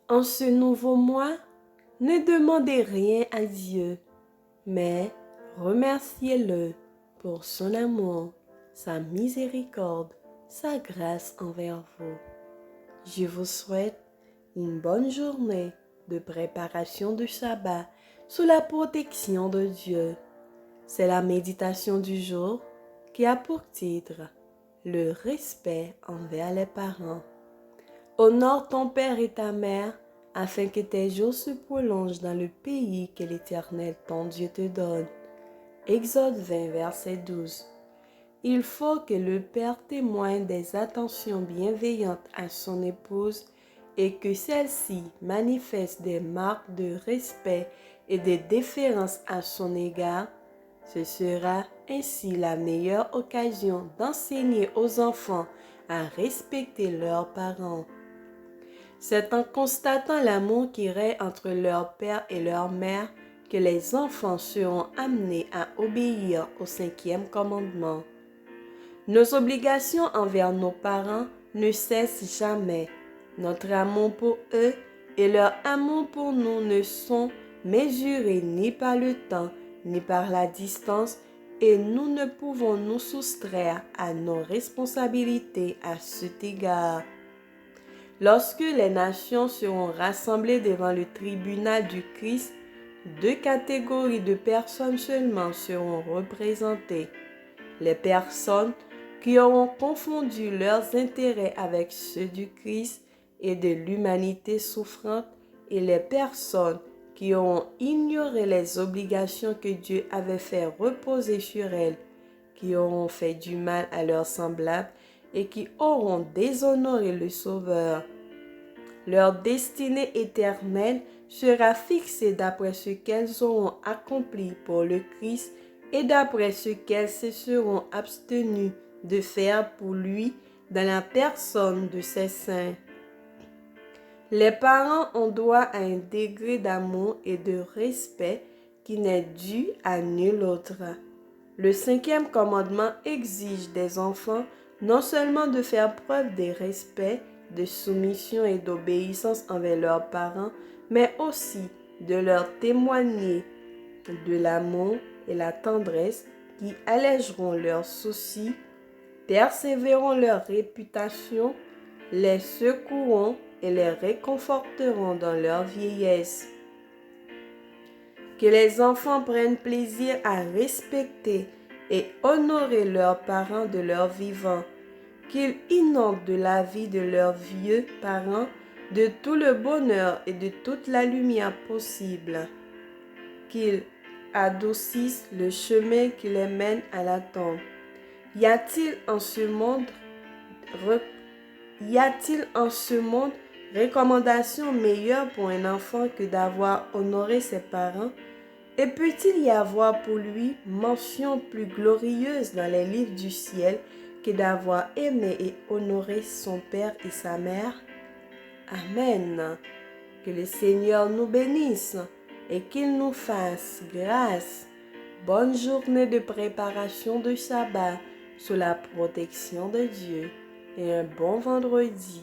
En ce nouveau mois, ne demandez rien à Dieu, mais remerciez-le pour son amour, sa miséricorde, sa grâce envers vous. Je vous souhaite une bonne journée de préparation du sabbat sous la protection de Dieu. C'est la méditation du jour qui a pour titre le respect envers les parents. Honore ton père et ta mère afin que tes jours se prolongent dans le pays que l'Éternel ton Dieu te donne. Exode 20, verset 12. Il faut que le père témoigne des attentions bienveillantes à son épouse et que celle-ci manifeste des marques de respect et de déférence à son égard. Ce sera ainsi la meilleure occasion d'enseigner aux enfants à respecter leurs parents. C'est en constatant l'amour qui règne entre leur père et leur mère que les enfants seront amenés à obéir au 5e commandement. Nos obligations envers nos parents ne cessent jamais. Notre amour pour eux et leur amour pour nous ne sont mesurés ni par le temps, ni par la distance, et nous ne pouvons nous soustraire à nos responsabilités à cet égard. Lorsque les nations seront rassemblées devant le tribunal du Christ, 2 catégories de personnes seulement seront représentées. Les personnes qui auront confondu leurs intérêts avec ceux du Christ et de l'humanité souffrante et les personnes qui auront ignoré les obligations que Dieu avait fait reposer sur elles, qui auront fait du mal à leurs semblables et qui auront déshonoré le Sauveur. Leur destinée éternelle sera fixée d'après ce qu'elles auront accompli pour le Christ et d'après ce qu'elles se seront abstenues de faire pour lui dans la personne de ses saints. Les parents ont droit à un degré d'amour et de respect qui n'est dû à nul autre. Le 5e commandement exige des enfants non seulement de faire preuve de respect, de soumission et d'obéissance envers leurs parents, mais aussi de leur témoigner de l'amour et la tendresse qui allégeront leurs soucis, persévéreront leur réputation, les secourront et les réconforteront dans leur vieillesse. Que les enfants prennent plaisir à respecter et honorer leurs parents de leur vivant, qu'ils inondent de la vie de leurs vieux parents de tout le bonheur et de toute la lumière possible, qu'ils adoucissent le chemin qui les mène à la tombe. Y a-t-il en ce monde recommandation meilleure pour un enfant que d'avoir honoré ses parents? Et peut-il y avoir pour lui mention plus glorieuse dans les livres du ciel que d'avoir aimé et honoré son père et sa mère? Amen. Que le Seigneur nous bénisse et qu'il nous fasse grâce. Bonne journée de préparation de sabbat sous la protection de Dieu et un bon vendredi.